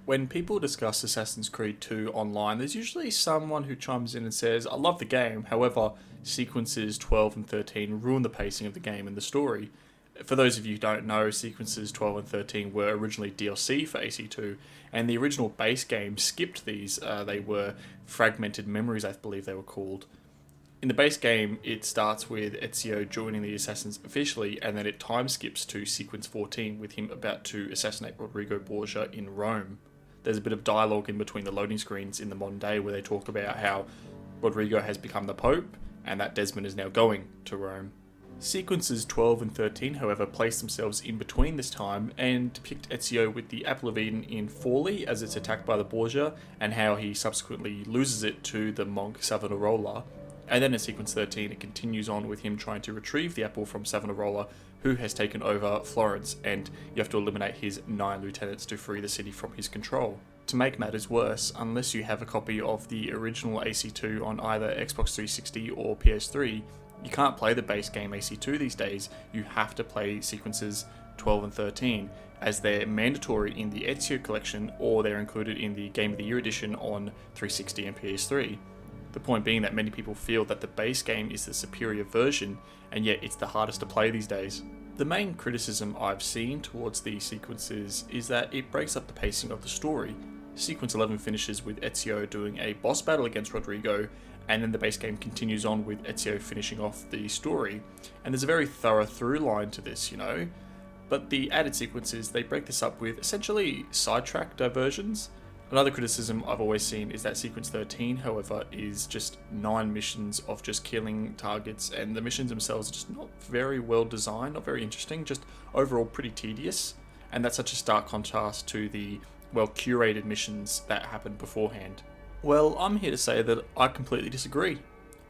When people discuss Assassin's Creed 2 online, there's usually someone who chimes in and says, I love the game, however, sequences 12 and 13 ruin the pacing of the game and the story. For those of you who don't know, sequences 12 and 13 were originally DLC for AC2, and the original base game skipped these. They were fragmented memories, I believe they were called. In the base game, it starts with Ezio joining the Assassins officially, and then it time skips to sequence 14 with him about to assassinate Rodrigo Borgia in Rome. There's a bit of dialogue in between the loading screens in the modern day where they talk about how Rodrigo has become the Pope and that Desmond is now going to Rome. Sequences 12 and 13, however, place themselves in between this time and depict Ezio with the Apple of Eden in Forli as it's attacked by the Borgia, and how he subsequently loses it to the monk Savonarola. And then in sequence 13, it continues on with him trying to retrieve the apple from Savonarola, who has taken over Florence, and you have to eliminate his 9 lieutenants to free the city from his control. To make matters worse, unless you have a copy of the original AC2 on either Xbox 360 or PS3, you can't play the base game AC2 these days. You have to play sequences 12 and 13, as they're mandatory in the Ezio collection, or they're included in the Game of the Year edition on 360 and PS3. The point being that many people feel that the base game is the superior version, and yet it's the hardest to play these days. The main criticism I've seen towards these sequences is that it breaks up the pacing of the story. Sequence 11 finishes with Ezio doing a boss battle against Rodrigo, and then the base game continues on with Ezio finishing off the story. And there's a very thorough through line to this, But the added sequences, they break this up with essentially sidetrack diversions. Another criticism I've always seen is that sequence 13, however, is just 9 missions of just killing targets, and the missions themselves are just not very well designed, not very interesting, just overall pretty tedious. And that's such a stark contrast to the well-curated missions that happened beforehand. Well, I'm here to say that I completely disagree.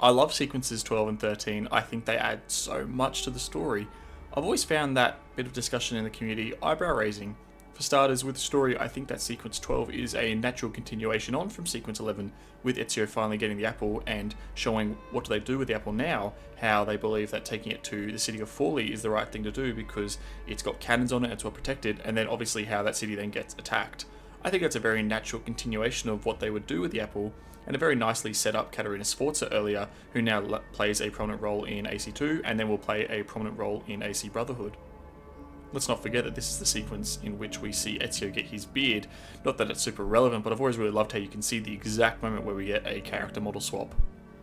I love sequences 12 and 13. I think they add so much to the story. I've always found that bit of discussion in the community eyebrow-raising. For starters, with the story, I think that sequence 12 is a natural continuation on from sequence 11, with Ezio finally getting the apple and showing what do they do with the apple now, how they believe that taking it to the city of Forli is the right thing to do because it's got cannons on it, it's well protected, and then obviously how that city then gets attacked. I think that's a very natural continuation of what they would do with the apple, and a very nicely set up Caterina Sforza earlier, who now plays a prominent role in AC2 and then will play a prominent role in AC Brotherhood. Let's not forget that this is the sequence in which we see Ezio get his beard. Not that it's super relevant, but I've always really loved how you can see the exact moment where we get a character model swap.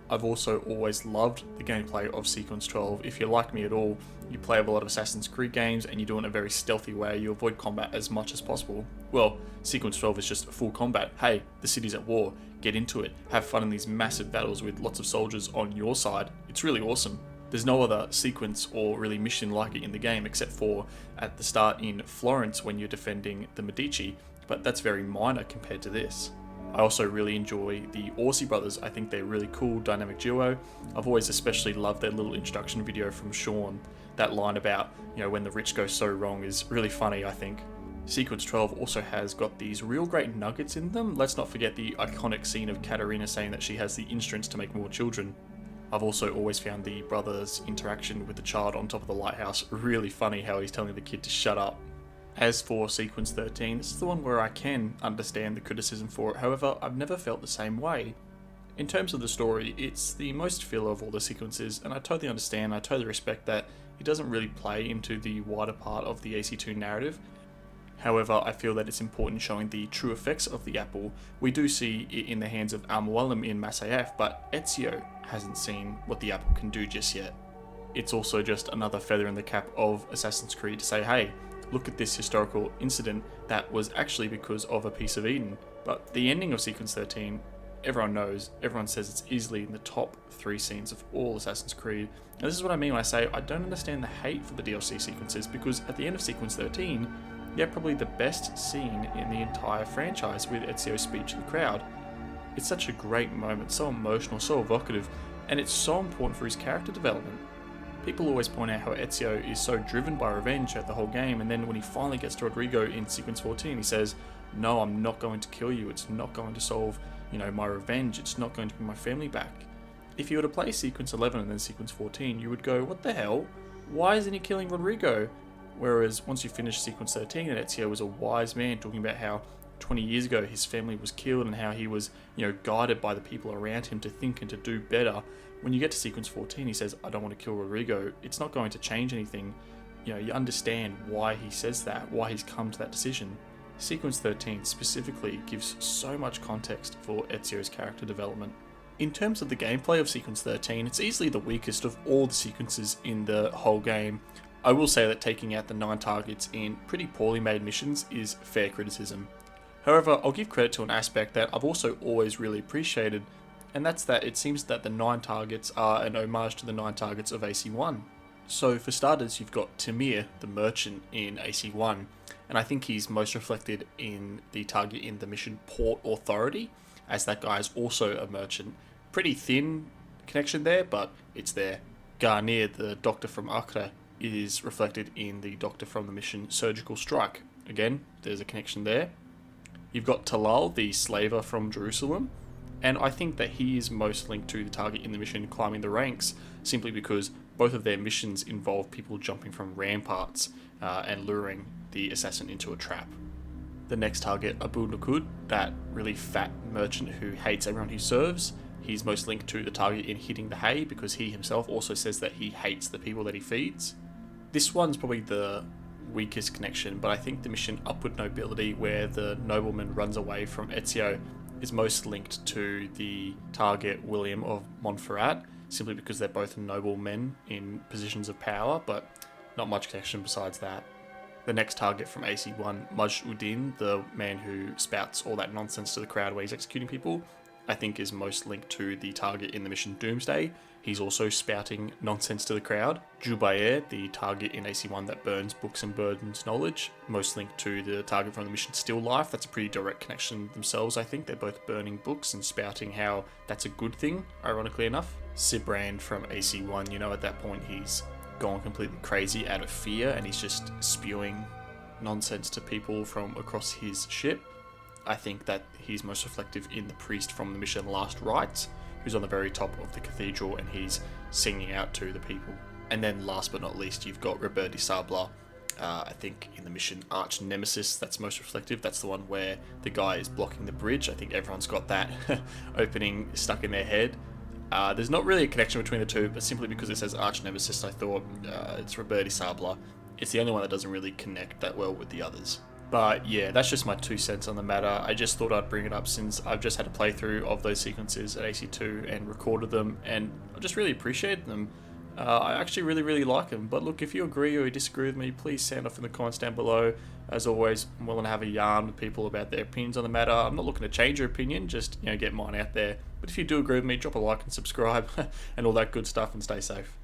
I've also always loved the gameplay of Sequence 12. If you're like me at all, you play a lot of Assassin's Creed games and you do it in a very stealthy way. You avoid combat as much as possible. Well, Sequence 12 is just full combat. Hey, the city's at war. Get into it. Have fun in these massive battles with lots of soldiers on your side. It's really awesome. There's no other sequence or really mission like it in the game except for at the start in Florence when you're defending the Medici, but that's very minor compared to this. I also really enjoy the Orsi brothers. I think they're a really cool dynamic duo. I've always especially loved their little introduction video from Sean. That line about, when the rich go so wrong is really funny, I think. Sequence 12 also has got these real great nuggets in them. Let's not forget the iconic scene of Caterina saying that she has the instruments to make more children. I've also always found the brother's interaction with the child on top of the lighthouse really funny, how he's telling the kid to shut up. As for Sequence 13, this is the one where I can understand the criticism for it, however, I've never felt the same way. In terms of the story, it's the most filler of all the sequences, and I totally understand, I totally respect that it doesn't really play into the wider part of the AC2 narrative. However, I feel that it's important showing the true effects of the apple. We do see it in the hands of Al-Mualim in Masyaf, but Ezio hasn't seen what the apple can do just yet. It's also just another feather in the cap of Assassin's Creed to say, hey, look at this historical incident that was actually because of a piece of Eden. But the ending of Sequence 13, everyone knows, everyone says it's easily in the top 3 scenes of all Assassin's Creed. And this is what I mean when I say I don't understand the hate for the DLC sequences, because at the end of Sequence 13, you have probably the best scene in the entire franchise with Ezio's speech to the crowd. It's such a great moment, so emotional, so evocative, and it's so important for his character development. People always point out how Ezio is so driven by revenge throughout the whole game, and then when he finally gets to Rodrigo in Sequence 14, he says, no, I'm not going to kill you, it's not going to solve, my revenge, it's not going to bring my family back. If you were to play Sequence 11 and then Sequence 14, you would go, what the hell? Why isn't he killing Rodrigo? Whereas once you finish Sequence 13, and Ezio was a wise man talking about how 20 years ago his family was killed and how he was, guided by the people around him to think and to do better. When you get to sequence 14, he says, I don't want to kill Rodrigo. It's not going to change anything. You understand why he says that, why he's come to that decision. Sequence 13 specifically gives so much context for Ezio's character development. In terms of the gameplay of Sequence 13, it's easily the weakest of all the sequences in the whole game. I will say that taking out the 9 targets in pretty poorly made missions is fair criticism. However, I'll give credit to an aspect that I've also always really appreciated, and that's that it seems that the 9 targets are an homage to the 9 targets of AC1. So for starters, you've got Tamir, the merchant in AC1, and I think he's most reflected in the target in the mission Port Authority, as that guy is also a merchant. Pretty thin connection there, but it's there. Garnier, the doctor from Acre, is reflected in the doctor from the mission Surgical Strike. Again, there's a connection there. You've got Talal, the slaver from Jerusalem, and I think that he is most linked to the target in the mission Climbing the Ranks, simply because both of their missions involve people jumping from ramparts and luring the assassin into a trap. The next target, Abu Nukud, that really fat merchant who hates everyone he serves, he's most linked to the target in Hitting the Hay because he himself also says that he hates the people that he feeds. This one's probably the weakest connection, but I think the mission Upward Nobility, where the nobleman runs away from Ezio, is most linked to the target William of Montferrat, simply because they're both noblemen in positions of power, but not much connection besides that. The next target from AC1, Majd Uddin, the man who spouts all that nonsense to the crowd where he's executing people, I think is most linked to the target in the mission Doomsday. He's also spouting nonsense to the crowd. Jubair, the target in AC1 that burns books and burdens knowledge, most linked to the target from the mission Still Life. That's a pretty direct connection themselves, I think. They're both burning books and spouting how that's a good thing, ironically enough. Sibrand from AC1, at that point he's gone completely crazy out of fear and he's just spewing nonsense to people from across his ship. I think that he's most reflective in the priest from the mission Last Rites, who's on the very top of the cathedral and he's singing out to the people. And then last but not least, you've got Robert de Sabla, I think in the mission Arch Nemesis, that's most reflective. That's the one where the guy is blocking the bridge. I think everyone's got that opening stuck in their head. There's not really a connection between the two, but simply because it says Arch Nemesis, I thought it's Robert de Sabla. It's the only one that doesn't really connect that well with the others. But yeah, that's just my 2 cents on the matter. I just thought I'd bring it up since I've just had a playthrough of those sequences at AC2 and recorded them, and I just really appreciated them. I actually really like them. But look, if you agree or you disagree with me, please sound off in the comments down below. As always, I'm willing to have a yarn with people about their opinions on the matter. I'm not looking to change your opinion, just get mine out there. But if you do agree with me, drop a like and subscribe and all that good stuff, and stay safe.